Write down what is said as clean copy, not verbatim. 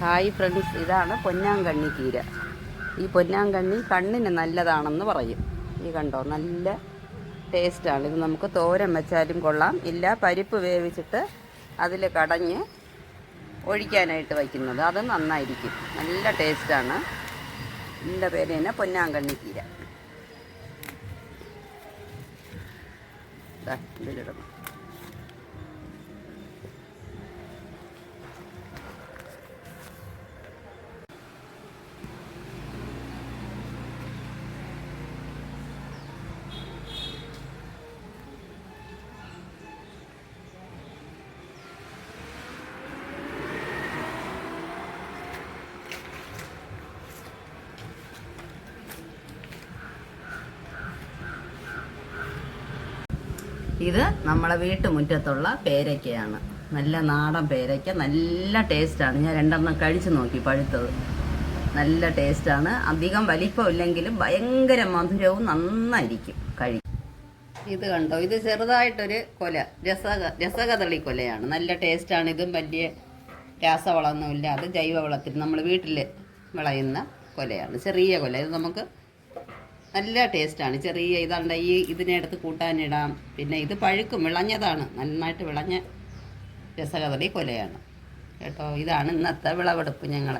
Hi friends, ഇതാണ് പൊന്നാങ്കണ്ണി കീര. ഈ പൊന്നാങ്കണ്ണി കണ്ണിന് നല്ലതാണെന്ന് പറയും. ഈ കണ്ടോ, നല്ല ടേസ്റ്റാണ്. ഇത് നമുക്ക് തോരൻ വെച്ചാലും കൊള്ളാം, ഇല്ല പരിപ്പ് വേവിച്ചിട്ട് അതിൽ കടഞ്ഞ് ഒഴിക്കാനായിട്ട് വയ്ക്കുന്നത്, അത് നന്നായിരിക്കും. നല്ല ടേസ്റ്റാണ്. ഇതിൻ്റെ പേര് തന്നെ പൊന്നാങ്കണ്ണി കീര. ഇതിലിടണം. ഇത് നമ്മളെ വീട്ടുമുറ്റത്തുള്ള പേരയ്ക്കയാണ്. നല്ല നാടൻ പേരയ്ക്ക, നല്ല ടേസ്റ്റാണ്. ഞാൻ 2 കഴിച്ച് നോക്കി, പഴുത്തത് നല്ല ടേസ്റ്റാണ്. അധികം വലിപ്പമില്ലെങ്കിലും ഭയങ്കര മധുരവും, നന്നായിരിക്കും ഇത് കണ്ടോ, ഇത് ചെറുതായിട്ടൊരു കൊല, രസകദളി കൊലയാണ്. നല്ല ടേസ്റ്റാണ്. ഇതും വലിയ രാസവളമൊന്നുമില്ല, അത് ജൈവവളത്തിൽ നമ്മൾ വീട്ടിൽ വിളയുന്ന കൊലയാണ്. ചെറിയ കൊല, ഇത് നമുക്ക് നല്ല ടേസ്റ്റാണ്. ചെറിയ ഇതാണ്ട് ഇതിനെടുത്ത് കൂട്ടാനിടാം. പിന്നെ ഇത് പഴുക്കും, വിളഞ്ഞതാണ്, നന്നായിട്ട് വിളഞ്ഞ രസകദളി കൊലയാണ് കേട്ടോ. ഇതാണ് ഇന്നത്തെ വിളവെടുപ്പ് ഞങ്ങൾ.